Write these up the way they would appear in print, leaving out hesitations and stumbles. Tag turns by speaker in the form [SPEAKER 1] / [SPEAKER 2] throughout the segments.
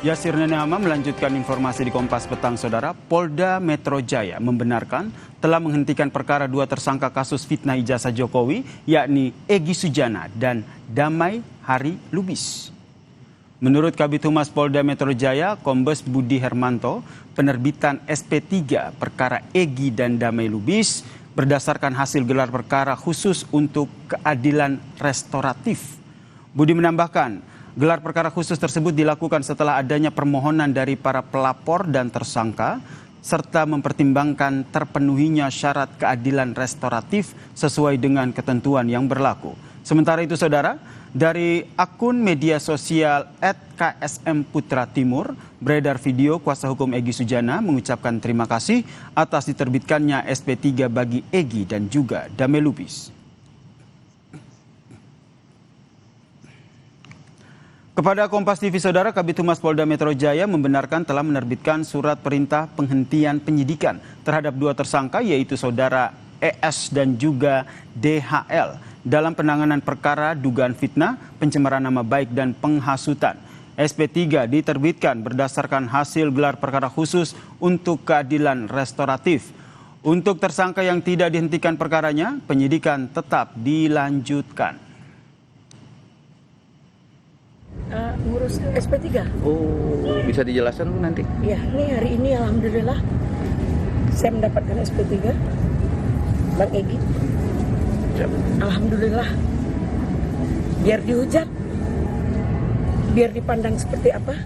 [SPEAKER 1] Yasir Nenama melanjutkan informasi di Kompas Petang, Saudara. Polda Metro Jaya membenarkan telah menghentikan perkara dua tersangka kasus fitnah ijazah Jokowi, yakni Egy Sujana dan Damai Hari Lubis. Menurut Kabid Humas Polda Metro Jaya, Kombes Budi Hermanto, penerbitan SP3 perkara Egy dan Damai Lubis berdasarkan hasil gelar perkara khusus untuk keadilan restoratif. Budi menambahkan, gelar perkara khusus tersebut dilakukan setelah adanya permohonan dari para pelapor dan tersangka, serta mempertimbangkan terpenuhinya syarat keadilan restoratif sesuai dengan ketentuan yang berlaku. Sementara itu, Saudara, dari akun media sosial @KSM Putra Timur, beredar video kuasa hukum Egy Sujana mengucapkan terima kasih atas diterbitkannya SP3 bagi Egy dan juga Damai Lubis. Kepada Kompas TV, Saudara, Kabid Humas Polda Metro Jaya membenarkan telah menerbitkan surat perintah penghentian penyidikan terhadap dua tersangka, yaitu Saudara ES dan juga DHL dalam penanganan perkara dugaan fitnah, pencemaran nama baik dan penghasutan. SP3 diterbitkan berdasarkan hasil gelar perkara khusus untuk keadilan restoratif. Untuk tersangka yang tidak dihentikan perkaranya, penyidikan tetap dilanjutkan.
[SPEAKER 2] Ngurus SP3.
[SPEAKER 3] Oh, bisa dijelaskan nanti?
[SPEAKER 2] Ya, ini hari ini alhamdulillah saya mendapatkan SP3 Bang Egy. Alhamdulillah. Biar dihujat, biar dipandang seperti apa.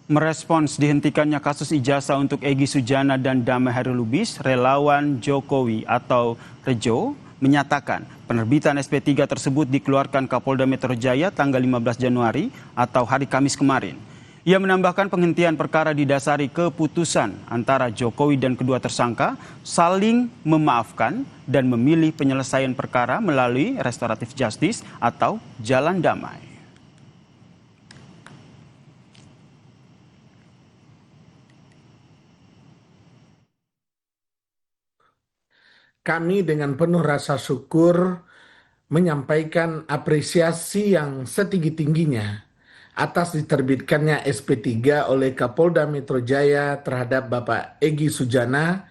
[SPEAKER 1] Merespons dihentikannya kasus ijazah untuk Egy Sujana dan Damai Hari Lubis, relawan Jokowi atau Rejo menyatakan penerbitan SP3 tersebut dikeluarkan Kapolda Metro Jaya tanggal 15 Januari atau hari Kamis kemarin. Ia menambahkan penghentian perkara didasari keputusan antara Jokowi dan kedua tersangka saling memaafkan dan memilih penyelesaian perkara melalui restoratif justice atau jalan damai.
[SPEAKER 4] Kami dengan penuh rasa syukur menyampaikan apresiasi yang setinggi-tingginya atas diterbitkannya SP3 oleh Kapolda Metro Jaya terhadap Bapak Egy Sujana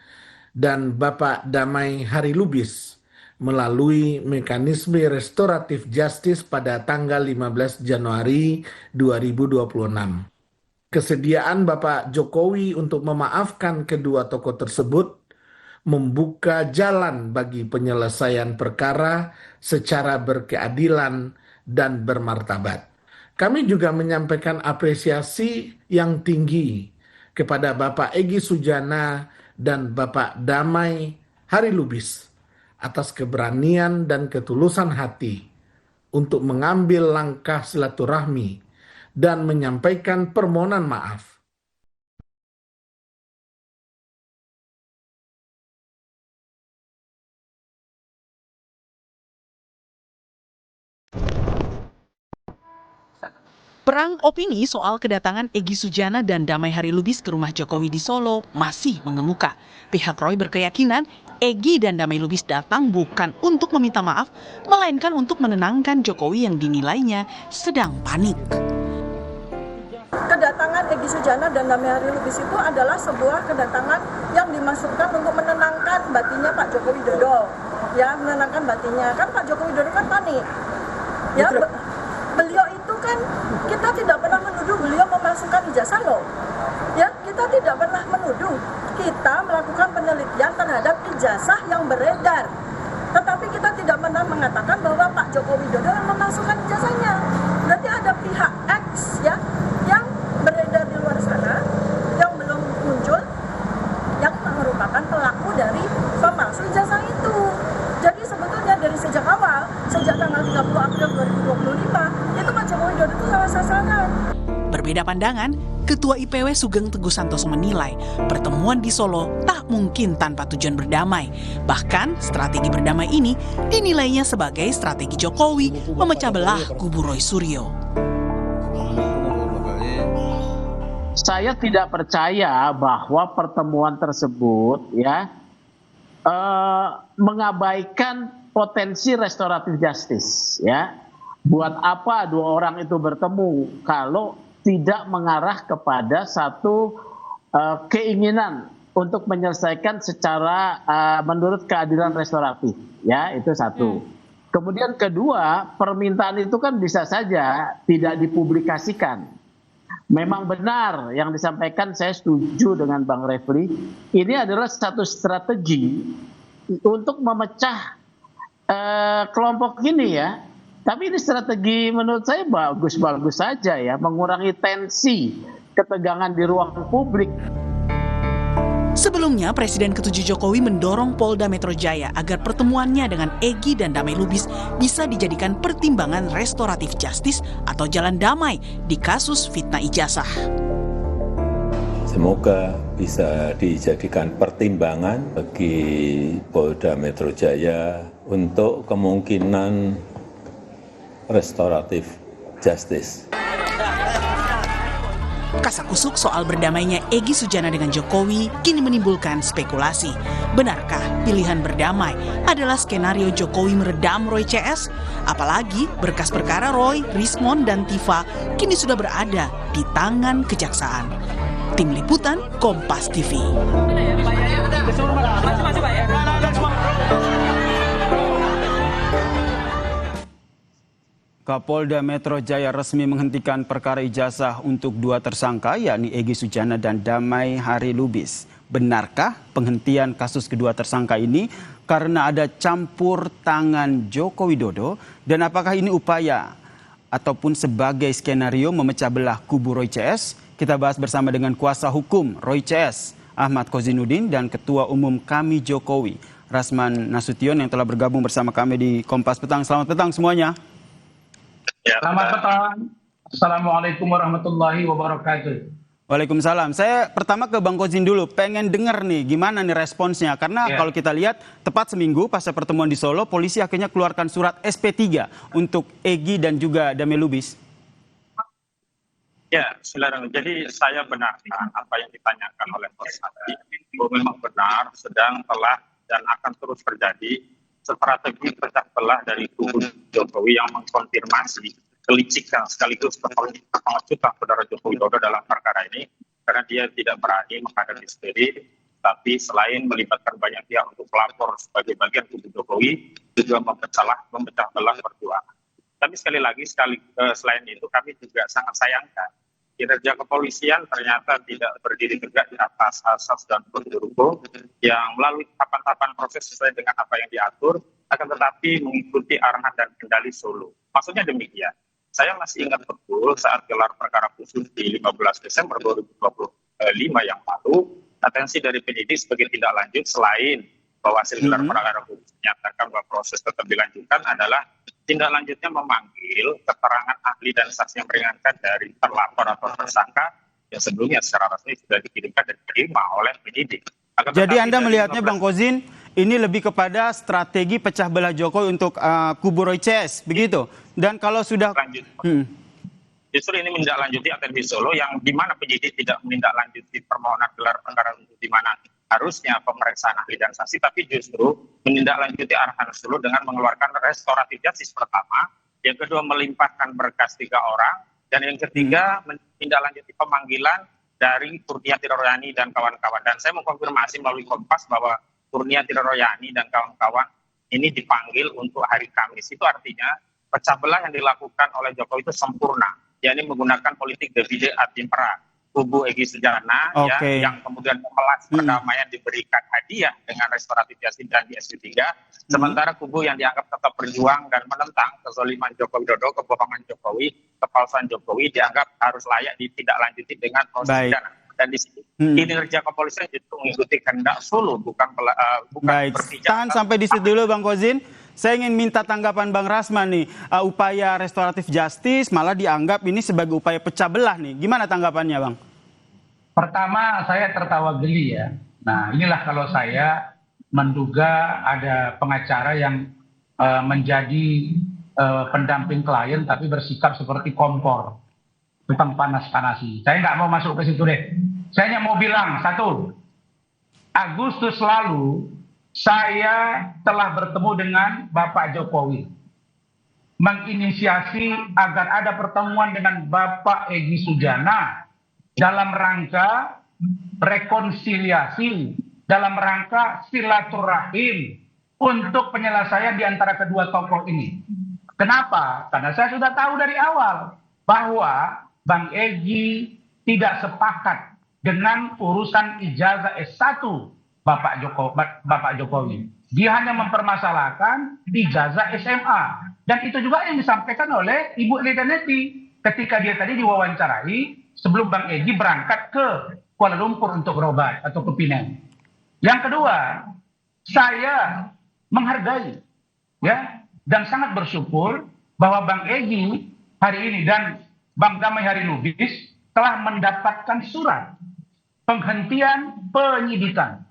[SPEAKER 4] dan Bapak Damai Hari Lubis melalui mekanisme restoratif justice pada tanggal 15 Januari 2026. Kesediaan Bapak Jokowi untuk memaafkan kedua tokoh tersebut membuka jalan bagi penyelesaian perkara secara berkeadilan dan bermartabat. Kami juga menyampaikan apresiasi yang tinggi kepada Bapak Egy Sujana dan Bapak Damai Hari Lubis atas keberanian dan ketulusan hati untuk mengambil langkah silaturahmi dan menyampaikan permohonan maaf.
[SPEAKER 5] Perang opini soal kedatangan Egy Sujana dan Damai Hari Lubis ke rumah Jokowi di Solo masih mengemuka. Pihak Roy berkeyakinan Egy dan Damai Lubis datang bukan untuk meminta maaf, melainkan untuk menenangkan Jokowi yang dinilainya sedang panik.
[SPEAKER 2] Kedatangan Egy Sujana dan Damai Hari Lubis itu adalah sebuah kedatangan yang dimaksudkan untuk menenangkan batinnya Pak Joko Widodo. Ya, menenangkan batinnya. Kan Pak Joko Widodo kan panik. Ya, beliau itu kan kita tidak pernah menuduh beliau memasukkan ijazah loh. Ya, kita tidak pernah menuduh. Kita melakukan penelitian terhadap ijazah yang beredar. Tetapi kita tidak pernah mengatakan bahwa Pak Joko Widodo yang memasukkan ijazahnya. Berarti ada pihak X ya yang beredar di luar sana yang belum muncul yang merupakan pelaku dari pemalsu ijazah itu. Jadi sebetulnya dari sejak awal, sejak tanggal 30 April 2025, itu Pak Joko Widodo itu salah sasaran.
[SPEAKER 5] Berbeda pandangan, Ketua IPW Sugeng Teguh Santoso menilai pertemuan di Solo tak mungkin tanpa tujuan berdamai. Bahkan strategi berdamai ini dinilainya sebagai strategi Jokowi memecah belah kubu Roy Suryo.
[SPEAKER 6] Saya tidak percaya bahwa pertemuan tersebut mengabaikan potensi restoratif justice ya. Buat apa dua orang itu bertemu kalau tidak mengarah kepada satu keinginan untuk menyelesaikan secara menurut keadilan restoratif, ya, itu satu. Kemudian kedua, permintaan itu kan bisa saja tidak dipublikasikan. Memang benar yang disampaikan, saya setuju dengan Bang Refli, ini adalah satu strategi untuk memecah kelompok ini ya. Tapi ini strategi menurut saya bagus-bagus saja ya, mengurangi tensi ketegangan di ruang publik.
[SPEAKER 5] Sebelumnya, Presiden ke-7 Jokowi mendorong Polda Metro Jaya agar pertemuannya dengan Egy dan Damai Lubis bisa dijadikan pertimbangan restoratif justice atau jalan damai di kasus fitnah ijazah.
[SPEAKER 7] Semoga bisa dijadikan pertimbangan bagi Polda Metro Jaya untuk kemungkinan restoratif justice.
[SPEAKER 5] Kasakusuk soal berdamainya Egy Sujana dengan Jokowi kini menimbulkan spekulasi. Benarkah pilihan berdamai adalah skenario Jokowi meredam Roy CS? Apalagi berkas perkara Roy, Rismon, dan Tifa kini sudah berada di tangan kejaksaan. Tim Liputan Kompas TV.
[SPEAKER 1] Kapolda Metro Jaya resmi menghentikan perkara ijazah untuk 2 tersangka, yakni Egy Sujana dan Damai Hari Lubis. Benarkah penghentian kasus kedua tersangka ini karena ada campur tangan Joko Widodo? Dan apakah ini upaya ataupun sebagai skenario memecah belah kubu Roy CS? Kita bahas bersama dengan kuasa hukum Roy CS, Ahmad Kozinuddin, dan Ketua Umum Kami Jokowi, Rasman Nasution, yang telah bergabung bersama kami di Kompas Petang. Selamat petang semuanya.
[SPEAKER 8] Selamat petang. Assalamualaikum warahmatullahi wabarakatuh.
[SPEAKER 1] Waalaikumsalam. Saya pertama ke Bang Kozin dulu. Pengen denger nih gimana nih responsnya. Karena kalau kita lihat tepat seminggu pasca pertemuan di Solo, polisi akhirnya keluarkan surat SP3 untuk Egy dan juga Damai Lubis.
[SPEAKER 9] Ya, saudara. Jadi saya benarkan apa yang ditanyakan oleh Mas Adi. Bahwa memang benar sedang telah dan akan terus terjadi strategi pecah belah dari kubu Jokowi yang mengkonfirmasi kelicikan sekaligus pengecutan saudara Joko Widodo dalam perkara ini, karena dia tidak berani menghadapi sendiri, tapi selain melibatkan banyak pihak untuk pelapor sebagai bagian kubu Jokowi, juga memecah belah perjuangan. Tapi sekali lagi, selain itu kami juga sangat sayangkan kinerja kepolisian ternyata tidak berdiri tegak di atas asas dan prosedur hukum yang melalui tahapan-tahapan proses sesuai dengan apa yang diatur, akan tetapi mengikuti arahan dan kendali Solo. Maksudnya demikian. Saya masih ingat betul saat gelar perkara khusus di 15 Desember 2025 yang lalu, atensi dari penyidik sebagai tindak lanjut selain bahwa hasil gelar perkara khusus menyatakan bahwa proses tetap dilanjutkan adalah tindak lanjutnya memanggil keterangan ahli dan saksi yang meringankan dari terlapor atau tersangka yang sebelumnya secara resmi sudah dikirimkan dan diterima oleh penyidik.
[SPEAKER 1] Jadi Anda melihatnya Bang Kozin, ini lebih kepada strategi pecah belah Jokowi untuk kubu Roy CS, begitu? Dan kalau sudah
[SPEAKER 9] justru ini menindaklanjuti atensi Solo yang di mana penyidik tidak menindaklanjuti permohonan gelar perkara untuk di mana harusnya pemeriksaan ahli dan saksi, tapi justru menindaklanjuti arahan Solo dengan mengeluarkan restoratif justice pertama, yang kedua melimpahkan berkas 3 orang, dan yang ketiga menindaklanjuti pemanggilan dari Kurniati Royani dan kawan-kawan. Dan saya mengkonfirmasi melalui Kompas bahwa Kurniati Royani dan kawan-kawan ini dipanggil untuk hari Kamis. Itu artinya pecah belah yang dilakukan oleh Jokowi itu sempurna, yakni menggunakan politik divide et impera. Kubu Egy Sujana yang kemudian memelas perdamaian diberikan hadiah dengan restoratif justice dan di SP3, sementara kubu yang dianggap tetap berjuang dan menentang kezaliman Joko Widodo, kebohongan Jokowi, kepalsuan Jokowi dianggap harus layak ditindaklanjuti dengan proses pidana. Dan di sini kinerja kepolisian itu mengikuti kehendak Solo, bukan berpijak.
[SPEAKER 1] Tahan sampai di situ dulu Bang Kozin. Saya ingin minta tanggapan Bang Rasman nih, upaya restoratif justice malah dianggap ini sebagai upaya pecah belah nih. Gimana tanggapannya Bang?
[SPEAKER 8] Pertama, saya tertawa geli ya. Nah, inilah kalau saya menduga ada pengacara yang menjadi pendamping klien tapi bersikap seperti kompor. Tukang panas-panasi. Saya nggak mau masuk ke situ deh. Saya hanya mau bilang, satu, Agustus lalu, saya telah bertemu dengan Bapak Jokowi. menginisiasi agar ada pertemuan dengan Bapak Egy Sujana dalam rangka rekonsiliasi, dalam rangka silaturahim untuk penyelesaian di antara kedua tokoh ini. Kenapa? Karena saya sudah tahu dari awal bahwa Bang Egy tidak sepakat dengan urusan ijazah S1 Bapak Jokowi. Dia hanya mempermasalahkan ijazah SMA. Dan itu juga yang disampaikan oleh Ibu Lidaneti ketika dia tadi diwawancarai sebelum Bang Egy berangkat ke Kuala Lumpur untuk berobat atau ke Penang. Yang kedua, saya menghargai ya dan sangat bersyukur bahwa Bang Egy hari ini dan Bang Damai Hari Lubis telah mendapatkan surat penghentian penyidikan.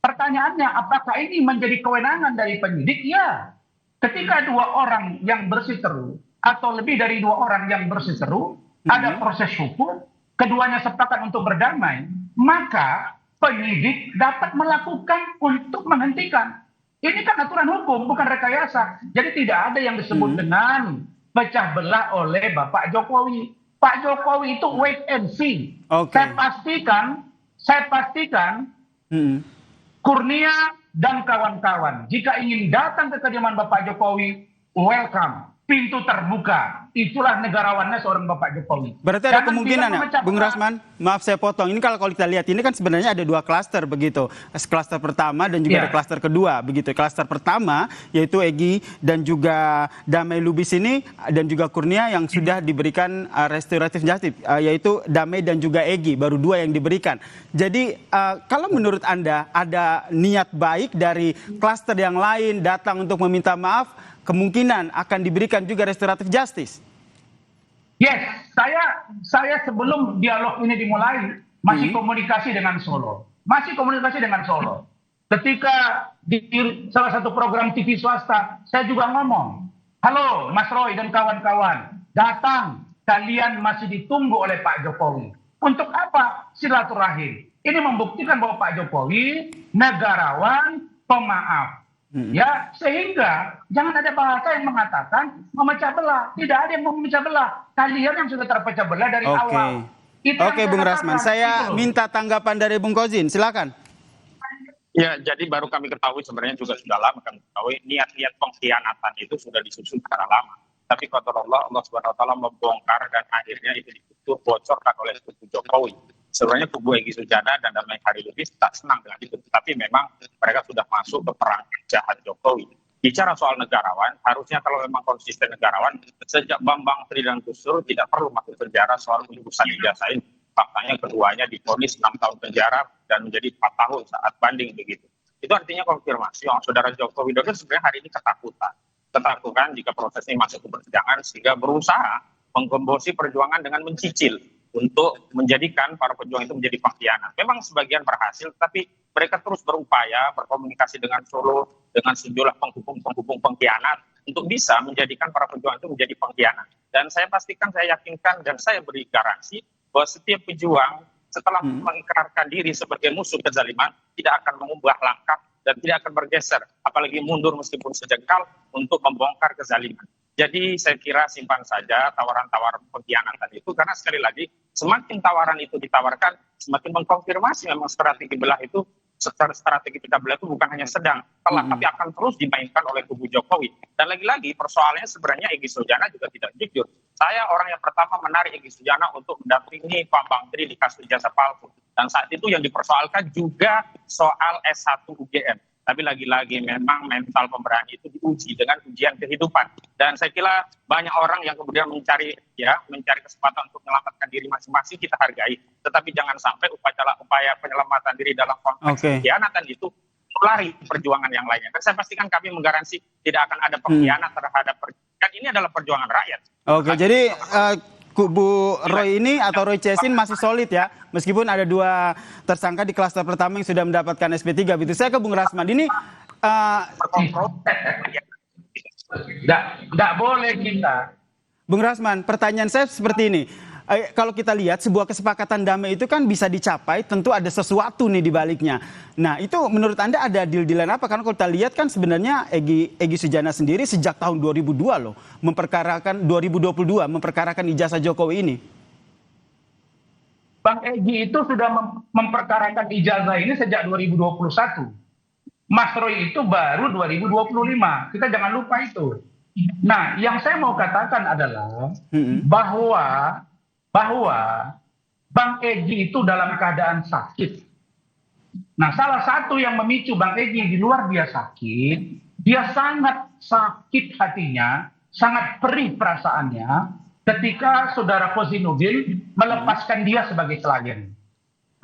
[SPEAKER 8] Pertanyaannya, apakah ini menjadi kewenangan dari penyidik? Ya. Ketika dua orang yang berseteru atau lebih dari dua orang yang berseteru, ada proses hukum, keduanya sepakat untuk berdamai, maka penyidik dapat melakukan untuk menghentikan. Ini kan aturan hukum, bukan rekayasa. Jadi tidak ada yang disebut dengan pecah belah oleh Bapak Jokowi. Pak Jokowi itu wait and see.
[SPEAKER 1] Okay.
[SPEAKER 8] Saya pastikan Kurnia dan kawan-kawan jika ingin datang ke kediaman Bapak Jokowi, welcome, pintu terbuka. Itulah negarawannya seorang Bapak Jokowi.
[SPEAKER 1] Berarti ada kemungkinan ya, Bung Rasman, maaf saya potong. Ini kalau kita lihat ini kan sebenarnya ada dua klaster begitu. Klaster pertama dan juga ada klaster kedua begitu. Klaster pertama yaitu Egy dan juga Damai Lubis ini dan juga Kurnia yang sudah diberikan restoratif justice, yaitu Damai dan juga Egy, baru dua yang diberikan. Jadi kalau menurut Anda ada niat baik dari klaster yang lain datang untuk meminta maaf, kemungkinan akan diberikan juga restoratif justice.
[SPEAKER 8] Yes, saya sebelum dialog ini dimulai masih komunikasi dengan Solo. Ketika di salah satu program TV swasta, saya juga ngomong, halo Mas Roy dan kawan-kawan, datang, kalian masih ditunggu oleh Pak Jokowi. Untuk apa? Silaturahim. Ini membuktikan bahwa Pak Jokowi negarawan, pemaaf. Ya, sehingga jangan ada bahasa yang mengatakan memecah belah. Tidak ada yang memecah belah. Kalian yang sudah terpecah belah dari awal.
[SPEAKER 1] Oke, Bung Rasman. Saya minta tanggapan dari Bung Kozin. Silakan.
[SPEAKER 9] Ya, jadi baru kami ketahui sebenarnya juga sudah lama kami ketahui niat-niat pengkhianatan itu sudah disusun secara lama. Tapi kata Allah Subhanahu Wa Taala membongkar dan akhirnya itu dibocorkan oleh kubu Jokowi. Sebenarnya kubu Egy Sujana dan Damai Hari Lubis tak senang dengan itu, tapi memang mereka sudah masuk ke perang jahat Jokowi. Bicara soal negarawan, harusnya kalau memang konsisten negarawan, sejak Bambang Tri dan Gus Dur tidak perlu masuk penjara soal urusan ijazah ini. Faktanya keduanya divonis 6 tahun penjara dan menjadi 4 tahun saat banding begitu. Itu artinya konfirmasi yang saudara Joko Widodo sebenarnya hari ini ketakutan jika proses ini masuk ke persidangan sehingga berusaha menggembosi perjuangan dengan mencicil untuk menjadikan para pejuang itu menjadi pengkhianat. Memang sebagian berhasil, tapi mereka terus berupaya berkomunikasi dengan Solo, dengan sejumlah penghubung pengkhianat untuk bisa menjadikan para pejuang itu menjadi pengkhianat. Dan saya pastikan, saya yakinkan, dan saya beri garansi bahwa setiap pejuang setelah mengikrarkan diri sebagai musuh kezaliman tidak akan mengubah langkah dan tidak akan bergeser, apalagi mundur meskipun sejengkal untuk membongkar kezaliman. Jadi saya kira simpan saja tawaran-tawaran pengkhianatan itu, karena sekali lagi semakin tawaran itu ditawarkan, semakin mengkonfirmasi memang strategi belah itu, strategi pecah belah itu bukan hanya sedang, tapi akan terus dimainkan oleh kubu Jokowi. Dan lagi-lagi persoalannya sebenarnya Egy Sujana juga tidak jujur. Saya orang yang pertama menarik Egy Sujana untuk mendampingi Pak Bang Tri di kasus ijazah palsu. Dan saat itu yang dipersoalkan juga soal S1 UGM. Tapi lagi-lagi memang mental pemberani itu diuji dengan ujian kehidupan. Dan saya kira banyak orang yang kemudian mencari kesempatan untuk menyelamatkan diri masing-masing, kita hargai. Tetapi jangan sampai upaya penyelamatan diri dalam konteks pengkhianatan itu melari perjuangan yang lainnya. Dan saya pastikan kami menggaransi tidak akan ada pengkhianat terhadap perjuangan. Ini adalah perjuangan rakyat.
[SPEAKER 1] Oke, jadi kubu Roy ini atau Roy Cesin masih solid ya, meskipun ada dua tersangka di klaster pertama yang sudah mendapatkan SP3. Begitu. Saya ke Bung Rasman. Ini
[SPEAKER 8] tidak boleh kita.
[SPEAKER 1] Bung Rasman, pertanyaan saya seperti ini. kalau kita lihat sebuah kesepakatan damai itu kan bisa dicapai, tentu ada sesuatu nih di baliknya. Nah, itu menurut Anda ada deal-dealan apa? Karena kalau kita lihat kan sebenarnya Egy Sujana sendiri sejak tahun 2002 loh, 2022 memperkarakan ijazah Jokowi ini.
[SPEAKER 8] Bang Egy itu sudah memperkarakan ijazah ini sejak 2021. Mas Roy itu baru 2025. Kita jangan lupa itu. Nah, yang saya mau katakan adalah bahwa Bang Egy itu dalam keadaan sakit. Nah, salah satu yang memicu Bang Egy di luar dia sakit, dia sangat sakit hatinya, sangat perih perasaannya ketika saudara Kozinudin melepaskan dia sebagai klien.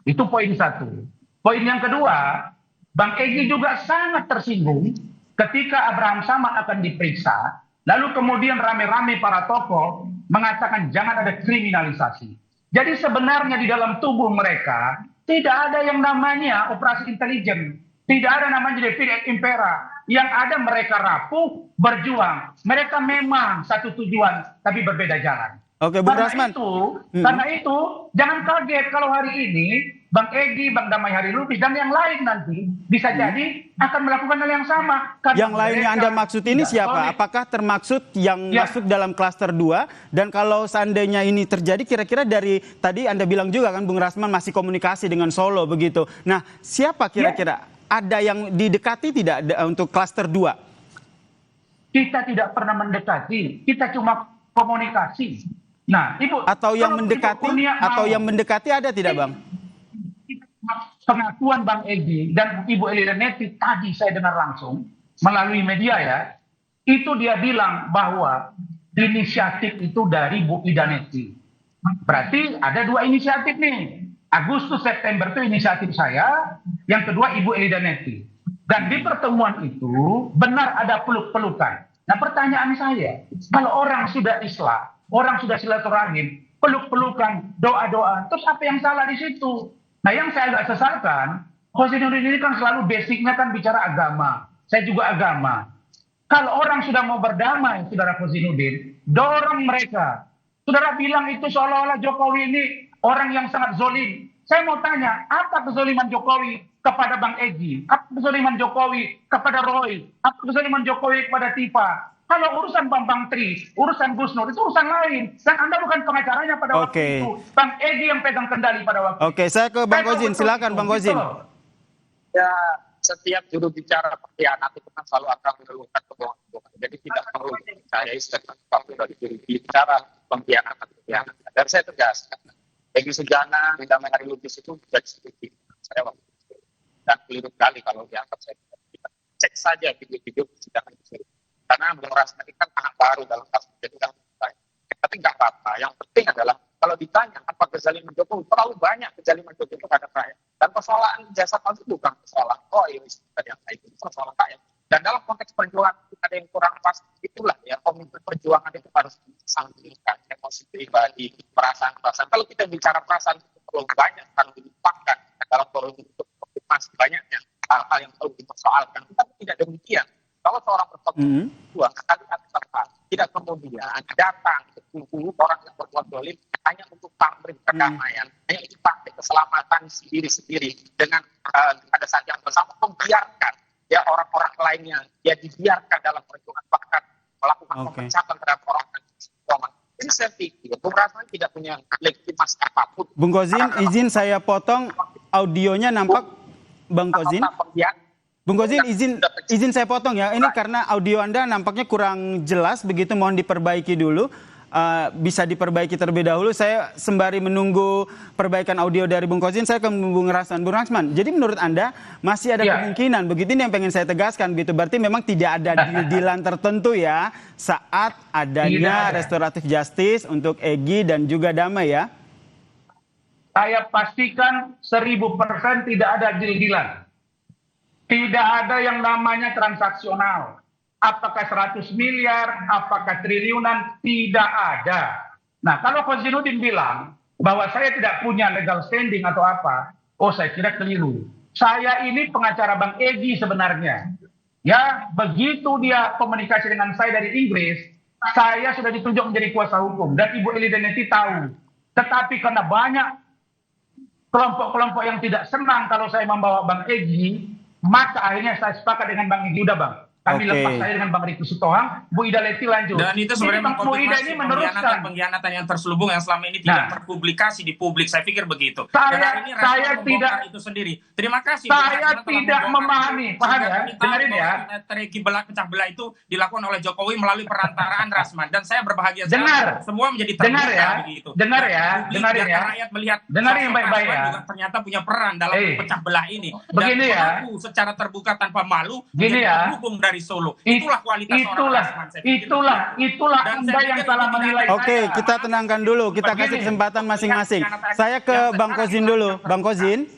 [SPEAKER 8] Itu poin satu. Poin yang kedua, Bang Egy juga sangat tersinggung ketika Abraham Samad akan diperiksa, lalu kemudian rame-rame para tokoh mengatakan jangan ada kriminalisasi. Jadi sebenarnya di dalam tubuh mereka tidak ada yang namanya operasi intelijen, tidak ada namanya Divide et Impera. Yang ada mereka rapuh, berjuang. Mereka memang satu tujuan, tapi berbeda jalan.
[SPEAKER 1] Oke, Bung Rasman.
[SPEAKER 8] Karena itu, jangan kaget kalau hari ini Bang Egy, Bang Damai Hari Lubis, dan yang lain nanti bisa jadi akan melakukan hal yang sama.
[SPEAKER 1] Yang lainnya Anda maksud ini siapa? Apakah termaksud yang masuk dalam klaster 2? Dan kalau seandainya ini terjadi, kira-kira dari tadi Anda bilang juga kan Bung Rasman masih komunikasi dengan Solo begitu. Nah, siapa kira-kira? Ada yang didekati tidak untuk klaster 2?
[SPEAKER 8] Kita tidak pernah mendekati, kita cuma komunikasi. Nah, Ibu,
[SPEAKER 1] atau yang mendekati ada tidak, Bang?
[SPEAKER 8] Pengakuan Bang Egy dan Ibu Ely Reneti tadi saya dengar langsung melalui media ya, itu dia bilang bahwa inisiatif itu dari Bu Ida Neti. Berarti ada dua inisiatif nih. Agustus September itu inisiatif saya, yang kedua Ibu Ely Reneti. Dan di pertemuan itu benar ada peluk-pelukan. Nah, pertanyaan saya, kalau orang sudah islah, orang sudah silaturahim, peluk-pelukan, doa-doa, terus apa yang salah di situ? Nah, yang saya agak sesalkan, Kozinudin ini kan selalu basicnya kan bicara agama. Saya juga agama. Kalau orang sudah mau berdamai, Saudara Kozinudin, dorong mereka. Saudara bilang itu seolah-olah Jokowi ini orang yang sangat zolim. Saya mau tanya, apa kezoliman Jokowi kepada Bang Egy? Apa kezoliman Jokowi kepada Roy? Apa kezoliman Jokowi kepada Tifa? Kalau urusan Bambang Tri, urusan Gus Nur, itu urusan lain. Dan Anda bukan pengacaranya pada waktu itu. Bang Egy yang pegang kendali pada waktu itu.
[SPEAKER 1] Oke, saya ke Bang Kozin. Silakan Bang Kozin.
[SPEAKER 10] Ya, setiap juru bicara pengkhianat itu kan selalu akan mengeluhkan kebohongan. Jadi tidak perlu dipercayai statement apapun dari juru bicara pengkhianatan. Dan saya tegaskan, Egy Sujana, Damai Hari Lubis itu jadi sedikit. Saya waktu itu. Dan keliru kali kalau dianggap saya tidak. Cek saja video-video persidangan itu. Karena Bung Rasman kan anak baru dalam kasus itu kan. Tapi nggak apa-apa. Yang penting adalah kalau ditanya apa kezaliman Jokowi, terlalu banyak kezaliman Jokowi terhadap rakyat. Dan persoalan jasa palsu bukan persoalan yang kayak itu persoalan rakyat. Dan dalam konteks perjuangan ada yang kurang pas, itulah ya komitmen perjuangan itu harus disampingkan emosi pribadi, perasaan. Kalau kita bicara perasaan itu terlalu banyak, kalau dilupakan dalam forum itu masih banyaknya hal-hal yang perlu dipersoalkan. Tapi tidak demikian. Kalau seorang berbuat tidak kemudian datang ke tubuh orang yang berbuat dolim hanya untuk pamrih perdamaian, hanya untuk pakai keselamatan sendiri-sendiri dengan pada saat yang bersama membiarkan ya orang-orang lainnya ya dibiarkan dalam perjuangan bahkan melakukan pemecatan terhadap orang yang ini saya pikir Bung Rasman tidak punya legitimasi apapun.
[SPEAKER 1] Bung Kozin, izin saya potong audionya nampak Bang Kozin. Bung Kozin, izin saya potong ya. Ini karena audio Anda nampaknya kurang jelas, begitu mohon diperbaiki dulu. Bisa diperbaiki terlebih dahulu. Saya sembari menunggu perbaikan audio dari Bung Kozin, saya ke Bung Rasman. Bung Rasman, jadi menurut Anda masih ada kemungkinan, begitu ini yang pengen saya tegaskan gitu. Berarti memang tidak ada deal-dealan tertentu ya saat adanya restoratif justice untuk Egy dan juga Damai ya?
[SPEAKER 8] Saya pastikan 1000% tidak ada deal-dealan. Tidak ada yang namanya transaksional. Apakah 100 miliar, apakah triliunan, tidak ada. Nah, kalau Kozinudin bilang bahwa saya tidak punya legal standing atau apa, saya kira keliru. Saya ini pengacara Bang Egy sebenarnya. Ya, begitu dia komunikasi dengan saya dari Inggris, saya sudah ditunjuk menjadi kuasa hukum. Dan Ibu Ely Reneti tahu. Tetapi karena banyak kelompok-kelompok yang tidak senang kalau saya membawa Bang Egy, maka akhirnya saya sepakat dengan Bang Egy. Udah Bang, kami lepas saya dengan Bang Riki Sitohang, Bu Ida Leti lanjut.
[SPEAKER 11] Dan itu sebenarnya
[SPEAKER 8] Bu Ida ini meneruskan
[SPEAKER 11] pengkhianatan yang terselubung yang selama ini tidak terpublikasi di publik. Saya pikir begitu.
[SPEAKER 8] Saya tidak
[SPEAKER 11] itu sendiri. Terima kasih.
[SPEAKER 8] Saya tidak memahami. Paham ya? Dengerin ya.
[SPEAKER 11] Strategi pecah belah itu dilakukan oleh Jokowi melalui perantaraan Rasman, dan saya berbahagia
[SPEAKER 8] Dengar.
[SPEAKER 11] semua menjadi
[SPEAKER 8] Dengar ya.
[SPEAKER 11] begitu.
[SPEAKER 8] Dengar ya. Dengerin ya.
[SPEAKER 11] Rakyat melihat
[SPEAKER 8] dengerin baik-baik ya.
[SPEAKER 11] juga ternyata punya peran dalam pecah belah ini.
[SPEAKER 8] Begini
[SPEAKER 11] dan ya. Secara terbuka tanpa malu
[SPEAKER 8] gini ya.
[SPEAKER 11] Pendukung dari Solo. Itulah kualitas
[SPEAKER 8] itulah Anda yang salah menilai.
[SPEAKER 1] Oke, kita tenangkan dulu. Kita kasih kesempatan masing-masing. Saya ke Bang Kozin dulu. Bang Kozin,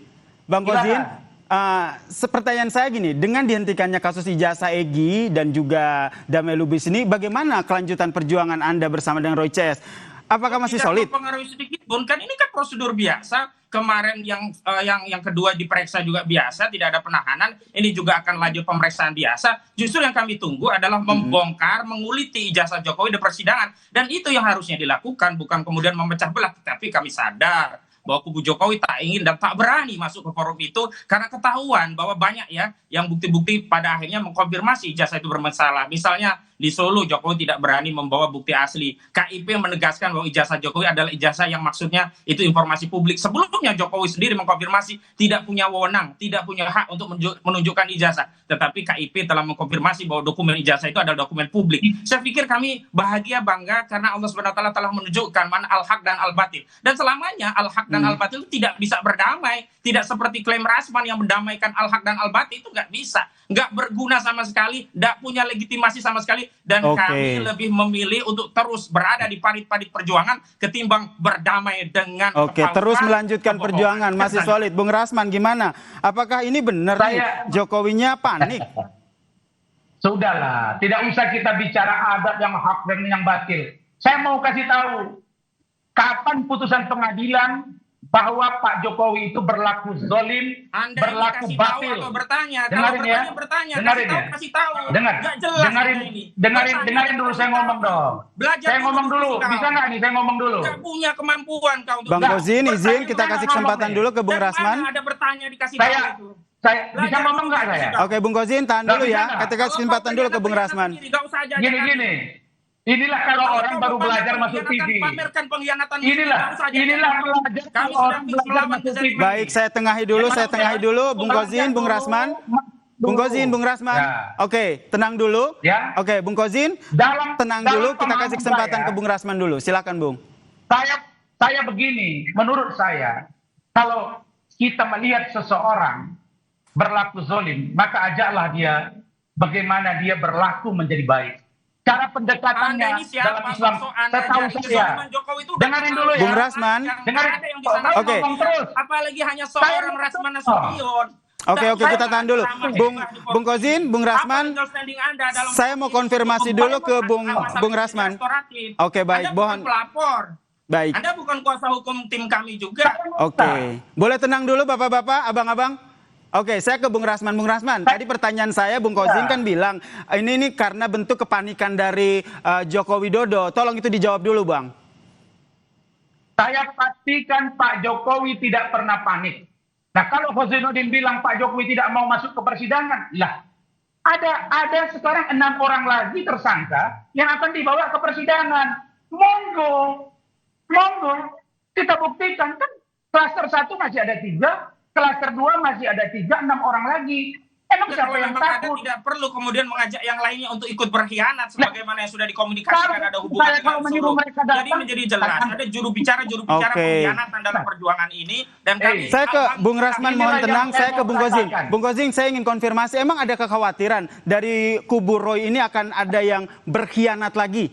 [SPEAKER 1] pertanyaan saya gini, dengan dihentikannya kasus ijazah Egy dan juga Damai Lubis ini, bagaimana kelanjutan perjuangan Anda bersama dengan Roy CS? Apakah masih solid?
[SPEAKER 11] Tidak mempengaruhi sedikit pun, kan ini kan prosedur biasa. Kemarin yang kedua diperiksa juga biasa, tidak ada penahanan. Ini juga akan lanjut pemeriksaan biasa. Justru yang kami tunggu adalah membongkar, menguliti ijazah Jokowi di persidangan. Dan itu yang harusnya dilakukan, bukan kemudian memecah belah. Tapi kami sadar bahwa kubu Jokowi tak ingin dan tak berani masuk ke forum itu karena ketahuan bahwa banyak ya yang bukti-bukti pada akhirnya mengkonfirmasi ijazah itu bermasalah. Misalnya di Solo Jokowi tidak berani membawa bukti asli. KIP menegaskan bahwa ijazah Jokowi adalah ijazah yang maksudnya itu informasi publik. Sebelumnya Jokowi sendiri mengkonfirmasi tidak punya wewenang, tidak punya hak untuk menunjukkan ijazah. Tetapi KIP telah mengkonfirmasi bahwa dokumen ijazah itu adalah dokumen publik. Saya pikir kami bahagia, bangga karena Allah SWT telah menunjukkan mana al-haq dan al-batil. Dan selamanya al-haq dan al-batil itu tidak bisa berdamai. Tidak seperti klaim Rasman yang mendamaikan al-haq dan al-batil, itu nggak bisa. Nggak berguna sama sekali, nggak punya legitimasi sama sekali. Dan kami lebih memilih untuk terus berada di parit-parit perjuangan ketimbang berdamai dengan
[SPEAKER 1] terus melanjutkan perjuangan, masih solid. Bung Rasman gimana? Apakah ini benar nih Jokowinya panik?
[SPEAKER 8] Sudahlah, tidak usah kita bicara adat yang hak dan yang batil. Saya mau kasih tahu, kapan putusan pengadilan bahwa Pak Jokowi itu berlaku zolim, berlaku batil. Dengarin ya, dengarin dulu saya ngomong dong. Saya ngomong dulu, bisa nggak nih saya ngomong dulu?
[SPEAKER 11] Nggak punya kemampuan kau.
[SPEAKER 1] Bang Kozin, izin kita kasih kesempatan dulu ke Bung Rasman.
[SPEAKER 11] Ada bertanya dikasih
[SPEAKER 8] saya bisa ngomong nggak saya?
[SPEAKER 1] Oke, Bung Kozin, tahan dulu ya. Kita kasih kesempatan dulu ke Bung Rasman.
[SPEAKER 8] Gini. Inilah kalau orang baru belajar masuk TV. Inilah belajar kalau orang belajar masuk TV.
[SPEAKER 1] Baik, saya tengahi dulu, Bung Kozin, Bung Rasman. Bung Kozin, Bung Rasman. Oke, tenang dulu. Oke, Bung Kozin, tenang dulu. Kita kasih kesempatan ke Bung Rasman dulu. Silakan, Bung.
[SPEAKER 8] Saya begini, menurut saya, kalau kita melihat seseorang berlaku zolim, maka ajaklah dia bagaimana dia berlaku menjadi baik. Cara pendekatannya dalam Islam, setahu saya. Dengarin dulu ya.
[SPEAKER 1] Bung Rasman.
[SPEAKER 11] Oke. Apalagi hanya seorang Rasman Nasution.
[SPEAKER 1] Oke, kita tahan dulu. Bung Kozin, Bung Rasman. Saya mau konfirmasi dulu ke Bung Rasman. Oke, baik. Mohon. Baik.
[SPEAKER 11] Anda bukan kuasa hukum tim kami juga.
[SPEAKER 1] Oke. Boleh tenang dulu Bapak-bapak, abang-abang? Oke, saya ke Bung Rasman. Bung Rasman, tadi pertanyaan saya, Bung Kozin kan bilang, ini karena bentuk kepanikan dari Joko Widodo. Tolong itu dijawab dulu, Bang.
[SPEAKER 8] Saya pastikan Pak Jokowi tidak pernah panik. Nah, kalau Kozainuddin bilang Pak Jokowi tidak mau masuk ke persidangan, lah, ada sekarang 6 orang lagi tersangka yang akan dibawa ke persidangan. Monggo, kita buktikan kan klaster 1 masih ada 3. Klaster 2 masih ada 3, 6 orang lagi. Emang siapa yang takut?
[SPEAKER 11] Anda tidak perlu kemudian mengajak yang lainnya untuk ikut berkhianat sebagaimana yang sudah dikomunikasikan ada hubungan dengan Solo. Jadi menjadi jelas ada juru bicara pengkhianatan dalam perjuangan ini dan kami.
[SPEAKER 1] Saya ke Bung Rasman, mohon tenang. Saya ke Bung Kozin. Bung Kozin, saya ingin konfirmasi, emang ada kekhawatiran dari kubu Roy ini akan ada yang berkhianat lagi?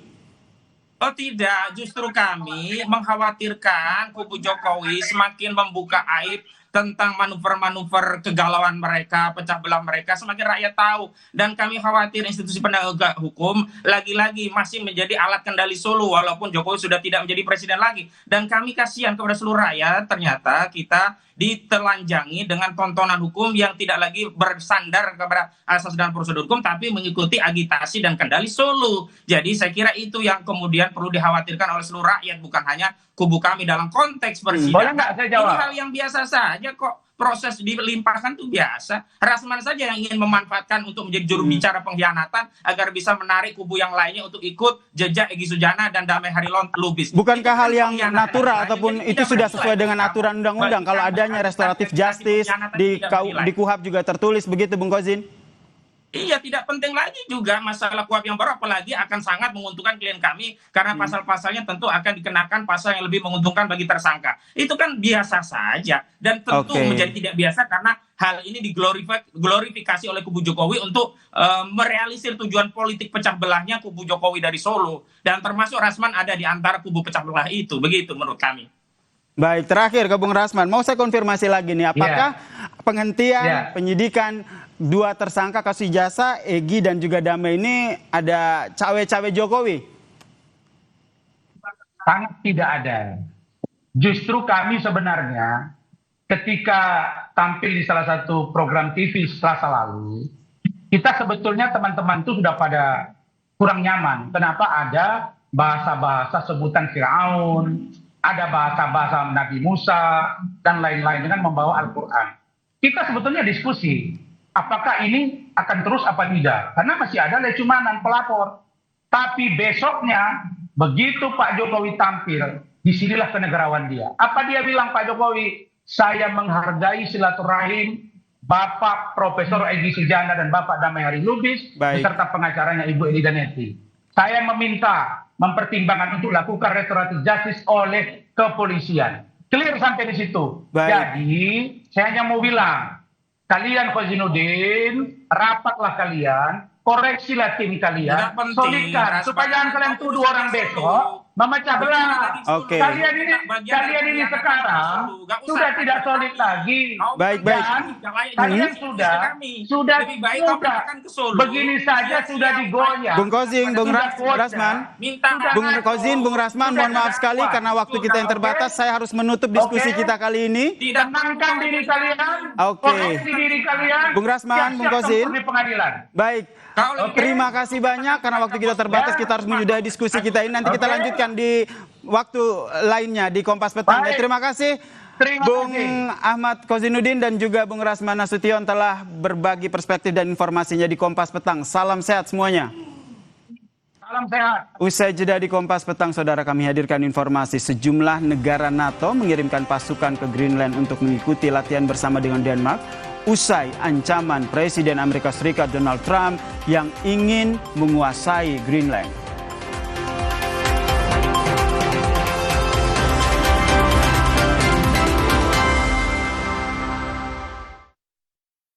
[SPEAKER 11] Oh tidak, justru kami mengkhawatirkan kubu Jokowi semakin membuka aib tentang manuver-manuver kegalauan mereka, pecah belah mereka, semakin rakyat tahu. Dan kami khawatir institusi penegak hukum lagi-lagi masih menjadi alat kendali Solo, walaupun Jokowi sudah tidak menjadi presiden lagi. Dan kami kasihan kepada seluruh rakyat, ternyata kita ditelanjangi dengan tontonan hukum yang tidak lagi bersandar kepada asas dan prosedur hukum, tapi mengikuti agitasi dan kendali Solo. Jadi saya kira itu yang kemudian perlu dikhawatirkan oleh seluruh rakyat, bukan hanya kubu kami dalam konteks
[SPEAKER 8] Boleh
[SPEAKER 11] persidangan.
[SPEAKER 8] nggak saya
[SPEAKER 11] Ini
[SPEAKER 8] jawab?
[SPEAKER 11] hal yang biasa saja kok. Proses dilimpahkan tuh biasa. Rasman saja yang ingin memanfaatkan untuk menjadi juru bicara pengkhianatan agar bisa menarik kubu yang lainnya untuk ikut jejak Egy Sujana dan Damai Hari Lubis.
[SPEAKER 1] Bukankah hal yang
[SPEAKER 11] Pengkhianatan
[SPEAKER 1] natural
[SPEAKER 11] saja,
[SPEAKER 1] ataupun
[SPEAKER 11] jadi
[SPEAKER 1] itu
[SPEAKER 11] tidak
[SPEAKER 1] sudah
[SPEAKER 11] bernilai
[SPEAKER 1] sesuai dengan
[SPEAKER 11] pertama.
[SPEAKER 1] aturan undang-undang kalau adanya restoratif justice di KUHAP juga tertulis begitu Bung Kozin?
[SPEAKER 11] Iya, tidak penting lagi juga masalah KUHAP yang baru, apalagi akan sangat menguntungkan klien kami karena pasal-pasalnya tentu akan dikenakan pasal yang lebih menguntungkan bagi tersangka. Itu kan biasa saja dan tentu menjadi tidak biasa karena hal ini diglorifikasi oleh kubu Jokowi untuk merealisir tujuan politik pecah belahnya kubu Jokowi dari Solo, dan termasuk Rasman ada di antara kubu pecah belah itu. Begitu menurut kami.
[SPEAKER 1] Baik, terakhir ke Bung Rasman, mau saya konfirmasi lagi nih, apakah penghentian penyidikan dua tersangka kasus ijazah, Egy dan juga Damai ini ada cawe-cawe Jokowi?
[SPEAKER 8] Sangat tidak ada. Justru kami sebenarnya ketika tampil di salah satu program TV Selasa lalu, kita sebetulnya teman-teman itu sudah pada kurang nyaman. Kenapa ada bahasa-bahasa sebutan Firaun, ada bahasa-bahasa Nabi Musa, dan lain-lain dengan membawa Al-Quran. Kita sebetulnya diskusi, apakah ini akan terus apa tidak? Karena masih ada lecumanan pelapor. Tapi besoknya, begitu Pak Jokowi tampil, disinilah kenegarawan dia. Apa dia bilang Pak Jokowi? Saya menghargai silaturahim Bapak Profesor Egy Sujana dan Bapak Damai Hari Lubis, beserta pengacaranya Ibu Edi Daneti. Saya meminta mempertimbangkan untuk lakukan restoratif justice oleh kepolisian. Clear sampai di situ. Jadi saya hanya mau bilang, kalian Kozinuddin, rapatlah kalian, koreksilah tim kalian, solidkan supaya jangan kalian tuduh orang besok memecah belah. Kalian ini sekarang sudah tidak solid lagi.
[SPEAKER 1] Baik.
[SPEAKER 8] Kalian sudah begini saja sudah digoyah.
[SPEAKER 1] Bung Kozin, Bung Rasman, Bung Rasman, mohon maaf sekali karena waktu kita yang terbatas, saya harus menutup diskusi kita kali ini.
[SPEAKER 8] Tenangkan diri kalian, koreksi diri kalian.
[SPEAKER 1] Bung Rasman, Bung Kozin. Baik. Terima kasih banyak karena waktu kita terbatas, kita harus menyudahi diskusi kita ini. Nanti kita lanjutkan di waktu lainnya di Kompas Petang. Terima kasih Bung Ahmad Kozinuddin dan juga Bung Rasman Nasution telah berbagi perspektif dan informasinya di Kompas Petang. Salam sehat semuanya.
[SPEAKER 8] Salam sehat.
[SPEAKER 1] Usai jeda di Kompas Petang, saudara, kami hadirkan informasi sejumlah negara NATO mengirimkan pasukan ke Greenland untuk mengikuti latihan bersama dengan Denmark. Usai ancaman Presiden Amerika Serikat Donald Trump yang ingin menguasai Greenland.